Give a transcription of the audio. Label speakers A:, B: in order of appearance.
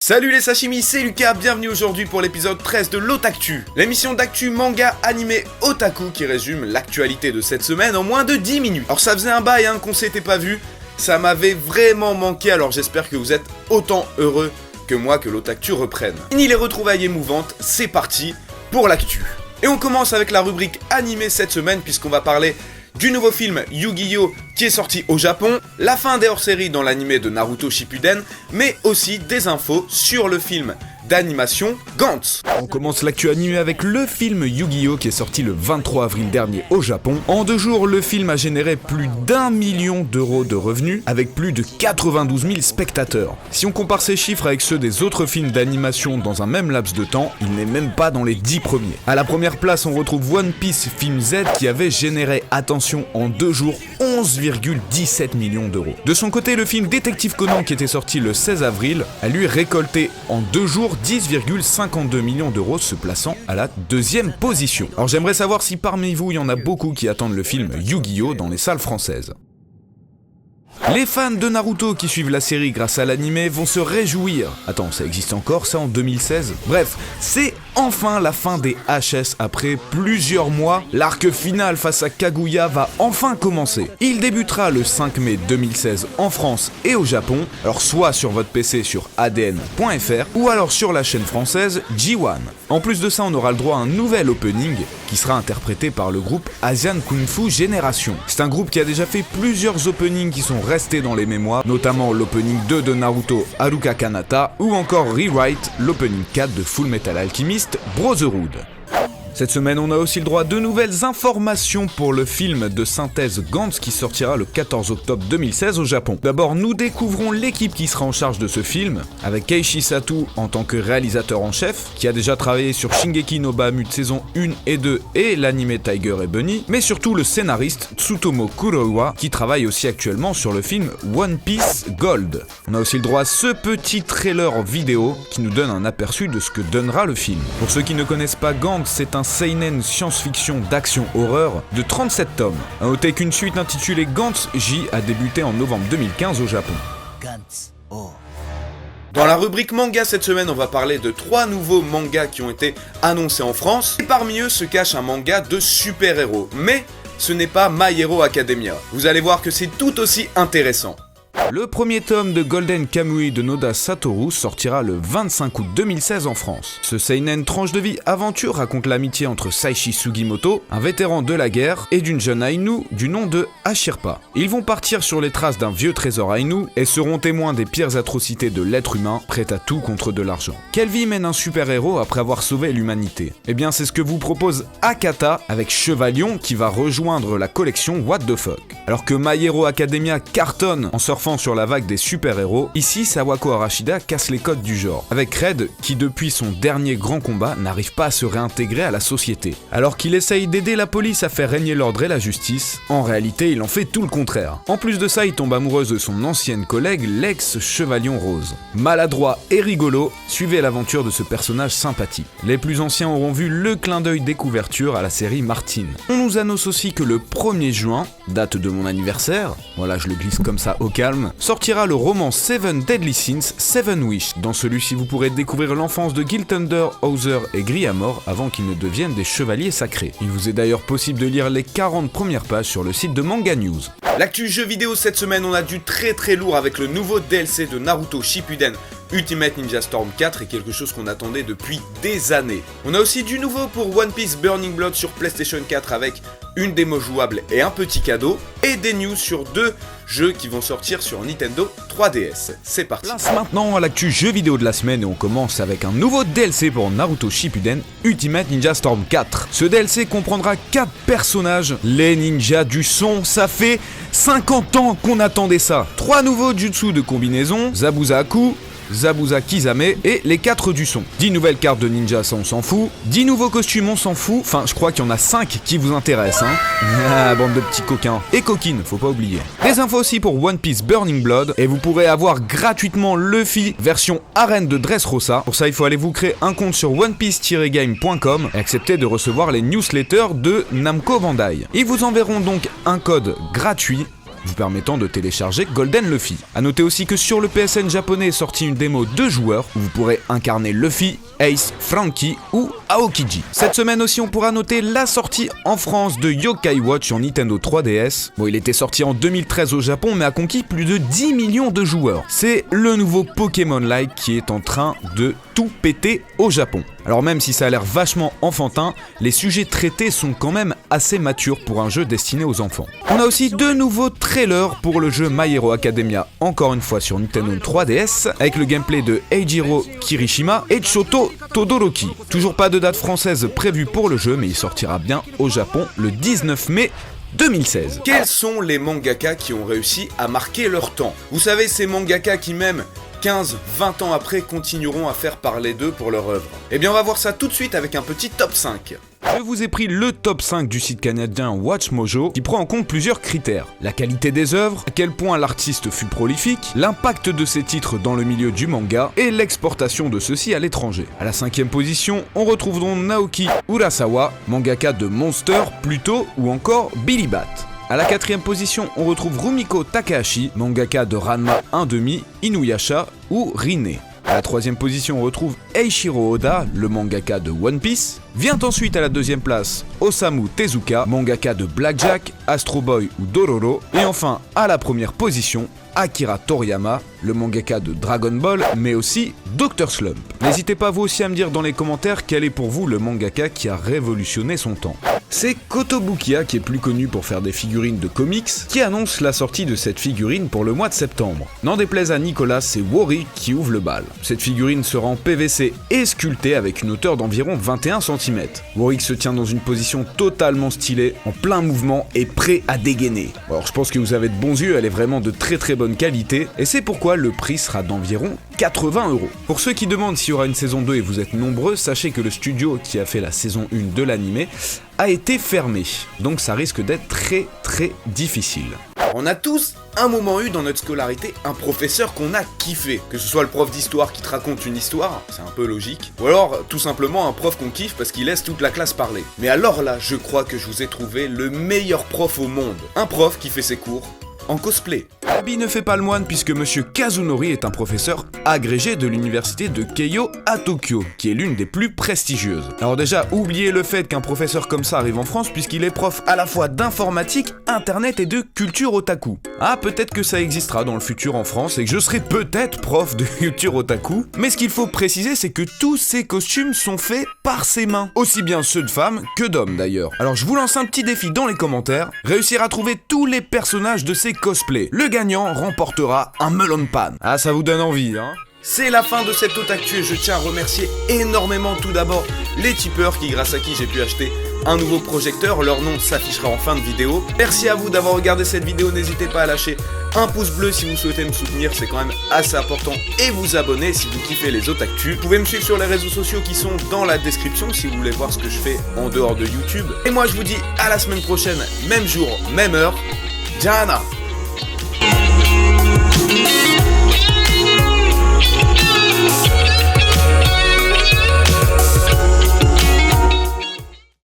A: Salut les sashimi, c'est Lucas, bienvenue aujourd'hui pour l'épisode 13 de l'Otaktu, l'émission d'actu manga animé otaku qui résume l'actualité de cette semaine en moins de 10 minutes. Alors ça faisait un bail qu'on s'était pas vu, ça m'avait vraiment manqué, alors j'espère que vous êtes autant heureux que moi que l'Otaktu reprenne. Fini les retrouvailles émouvantes, c'est parti pour l'actu. Et on commence avec la rubrique animée cette semaine puisqu'on va parler du nouveau film Yu-Gi-Oh! Qui est sorti au Japon, la fin des hors-séries dans l'animé de Naruto Shippuden, mais aussi des infos sur le film d'animation Gantz.
B: On commence l'actu animé avec le film Yu-Gi-Oh! Qui est sorti le 23 avril dernier au Japon. En 2 jours, le film a généré plus d'1 million d'euros de revenus, avec plus de 92 000 spectateurs. Si on compare ces chiffres avec ceux des autres films d'animation dans un même laps de temps, il n'est même pas dans les 10 premiers. À la première place, on retrouve One Piece Film Z qui avait généré, attention, en 2 jours, 11,17 millions d'euros. De son côté, le film Détective Conan qui était sorti le 16 avril a lui récolté en 2 jours 10,52 millions d'euros, se plaçant à la 2e position. Alors j'aimerais savoir si parmi vous il y en a beaucoup qui attendent le film Yu-Gi-Oh! Dans les salles françaises. Les fans de Naruto qui suivent la série grâce à l'animé vont se réjouir. Attends, ça existe encore ça en 2016 ? Bref, c'est enfin la fin des HS après plusieurs mois. L'arc final face à Kaguya va enfin commencer. Il débutera le 5 mai 2016 en France et au Japon, alors soit sur votre PC sur adn.fr ou alors sur la chaîne française G1. En plus de ça, on aura le droit à un nouvel opening qui sera interprété par le groupe Asian Kung Fu Generation. C'est un groupe qui a déjà fait plusieurs openings qui sont restés dans les mémoires, notamment l'opening 2 de Naruto Haruka Kanata ou encore Rewrite, l'opening 4 de Full Metal Alchemist Brotherhood. Cette semaine, on a aussi le droit à de nouvelles informations pour le film de synthèse Gantz qui sortira le 14 octobre 2016 au Japon. D'abord, nous découvrons l'équipe qui sera en charge de ce film, avec Keiichi Sato en tant que réalisateur en chef, qui a déjà travaillé sur Shingeki no Bahamut saison 1 et 2 et l'anime Tiger et Bunny, mais surtout le scénariste Tsutomu Kuroiwa, qui travaille aussi actuellement sur le film One Piece Gold. On a aussi le droit à ce petit trailer vidéo qui nous donne un aperçu de ce que donnera le film. Pour ceux qui ne connaissent pas Gantz, c'est un seinen science-fiction d'action-horreur de 37 tomes. À noter qu'une suite intitulée Gantz J a débuté en novembre 2015 au Japon.
A: Dans la rubrique manga cette semaine, on va parler de 3 nouveaux mangas qui ont été annoncés en France. Et parmi eux se cache un manga de super-héros. Mais ce n'est pas My Hero Academia. Vous allez voir que c'est tout aussi intéressant.
B: Le premier tome de Golden Kamuy de Noda Satoru sortira le 25 août 2016 en France. Ce seinen tranche de vie aventure raconte l'amitié entre Saishi Sugimoto, un vétéran de la guerre, et d'une jeune Ainu du nom de Ashirpa. Ils vont partir sur les traces d'un vieux trésor Ainu et seront témoins des pires atrocités de l'être humain, prêt à tout contre de l'argent. Quelle vie mène un super-héros après avoir sauvé l'humanité ? Eh bien c'est ce que vous propose Akata avec Chevalion qui va rejoindre la collection What the Fuck. Alors que My Hero Academia cartonne en surfant sur la vague des super-héros, ici Sawako Arashida casse les codes du genre, avec Red qui depuis son dernier grand combat n'arrive pas à se réintégrer à la société. Alors qu'il essaye d'aider la police à faire régner l'ordre et la justice, en réalité il en fait tout le contraire. En plus de ça, il tombe amoureuse de son ancienne collègue, l'ex-Chevalion Rose. Maladroit et rigolo, suivez l'aventure de ce personnage sympathique. Les plus anciens auront vu le clin d'œil des couvertures à la série Martin. On nous annonce aussi que le 1er juin, date de mon anniversaire, voilà je le glisse comme ça au calme, sortira le roman Seven Deadly Sins, Seven Wish. Dans celui-ci, vous pourrez découvrir l'enfance de Gil Thunder, Hauser et Griamore avant qu'ils ne deviennent des chevaliers sacrés. Il vous est d'ailleurs possible de lire les 40 premières pages sur le site de Manga News.
A: L'actu jeu vidéo cette semaine, on a du très lourd avec le nouveau DLC de Naruto Shippuden Ultimate Ninja Storm 4 est quelque chose qu'on attendait depuis des années. On a aussi du nouveau pour One Piece Burning Blood sur PlayStation 4 avec une démo jouable et un petit cadeau, et des news sur 2 jeux qui vont sortir sur Nintendo 3DS. C'est parti.
B: Place maintenant à l'actu jeu vidéo de la semaine et on commence avec un nouveau DLC pour Naruto Shippuden Ultimate Ninja Storm 4. Ce DLC comprendra 4 personnages, les ninjas du son, ça fait 50 ans qu'on attendait ça. 3 nouveaux jutsu de combinaison, Zabuzaku, Zabuza Kizame et les 4 du son. 10 nouvelles cartes de ninja, ça on s'en fout. 10 nouveaux costumes, on s'en fout. Enfin, je crois qu'il y en a 5 qui vous intéressent, hein. Ah, bande de petits coquins. Et coquines, faut pas oublier. Des infos aussi pour One Piece Burning Blood. Et vous pourrez avoir gratuitement Luffy version arène de Dressrosa. Pour ça, il faut aller vous créer un compte sur onepiece-game.com et accepter de recevoir les newsletters de Namco Bandai. Ils vous enverront donc un code gratuit vous permettant de télécharger Golden Luffy. A noter aussi que sur le PSN japonais est sortie une démo 2 joueurs où vous pourrez incarner Luffy, Ace, Franky ou Aokiji. Cette semaine aussi on pourra noter la sortie en France de Yokai Watch sur Nintendo 3DS. Bon, il était sorti en 2013 au Japon mais a conquis plus de 10 millions de joueurs. C'est le nouveau Pokémon-like qui est en train de tout péter au Japon. Alors même si ça a l'air vachement enfantin, les sujets traités sont quand même assez matures pour un jeu destiné aux enfants. On a aussi 2 nouveaux trailers pour le jeu My Hero Academia, encore une fois sur Nintendo 3DS, avec le gameplay de Eijiro Kirishima et Choto Todoroki. Toujours pas de date française prévue pour le jeu, mais il sortira bien au Japon le 19 mai 2016.
A: Quels sont les mangaka qui ont réussi à marquer leur temps? Vous savez, ces mangaka qui même 15-20 ans après continueront à faire parler d'eux pour leur œuvre. Eh bien on va voir ça tout de suite avec un petit top 5.
B: Je vous ai pris le top 5 du site canadien WatchMojo qui prend en compte plusieurs critères. La qualité des œuvres, à quel point l'artiste fut prolifique, l'impact de ses titres dans le milieu du manga et l'exportation de ceux-ci à l'étranger. À la 5e position, on retrouve donc Naoki Urasawa, mangaka de Monster, Pluto ou encore Billy Bat. À la 4e position, on retrouve Rumiko Takahashi, mangaka de Ranma 1/2, Inuyasha ou Rinne. À la 3e position, on retrouve Eiichiro Oda, le mangaka de One Piece. Vient ensuite à la 2e place Osamu Tezuka, mangaka de Blackjack, Astro Boy ou Dororo. Et enfin, à la 1re position, Akira Toriyama, le mangaka de Dragon Ball, mais aussi Dr. Slump. N'hésitez pas vous aussi à me dire dans les commentaires quel est pour vous le mangaka qui a révolutionné son temps. C'est Kotobukiya, qui est plus connu pour faire des figurines de comics, qui annonce la sortie de cette figurine pour le mois de septembre. N'en déplaise à Nicolas, c'est Warwick qui ouvre le bal. Cette figurine sera en PVC et sculptée avec une hauteur d'environ 21 cm. Warwick se tient dans une position totalement stylée, en plein mouvement et prêt à dégainer. Alors je pense que vous avez de bons yeux, elle est vraiment de très bonne qualité, et c'est pourquoi le prix sera d'environ 80 €. Pour ceux qui demandent s'il y aura une saison 2 et vous êtes nombreux, sachez que le studio qui a fait la saison 1 de l'anime a été fermé, donc ça risque d'être très difficile.
A: On a tous un moment eu dans notre scolarité un professeur qu'on a kiffé, que ce soit le prof d'histoire qui te raconte une histoire, c'est un peu logique, ou alors tout simplement un prof qu'on kiffe parce qu'il laisse toute la classe parler. Mais alors là, je crois que je vous ai trouvé le meilleur prof au monde, un prof qui fait ses cours en cosplay.
B: L'habit ne fait pas le moine puisque Monsieur Kazunori est un professeur agrégé de l'université de Keio à Tokyo, qui est l'une des plus prestigieuses. Alors déjà, oubliez le fait qu'un professeur comme ça arrive en France puisqu'il est prof à la fois d'informatique, internet et de culture otaku. Ah, peut-être que ça existera dans le futur en France et que je serai peut-être prof de culture otaku, mais ce qu'il faut préciser c'est que tous ces costumes sont faits par ses mains, aussi bien ceux de femmes que d'hommes d'ailleurs. Alors je vous lance un petit défi dans les commentaires, réussir à trouver tous les personnages de ces cosplays. Le gagnant remportera un melon pan. Ah, ça vous donne envie, hein?
A: C'est la fin de cette Otaktu et je tiens à remercier énormément tout d'abord les tipeurs grâce à qui j'ai pu acheter un nouveau projecteur, leur nom s'affichera en fin de vidéo. Merci à vous d'avoir regardé cette vidéo, n'hésitez pas à lâcher un pouce bleu si vous souhaitez me soutenir, c'est quand même assez important, et vous abonner si vous kiffez les Otaktu. Vous pouvez me suivre sur les réseaux sociaux qui sont dans la description si vous voulez voir ce que je fais en dehors de YouTube. Et moi je vous dis à la semaine prochaine, même jour, même heure. Jana!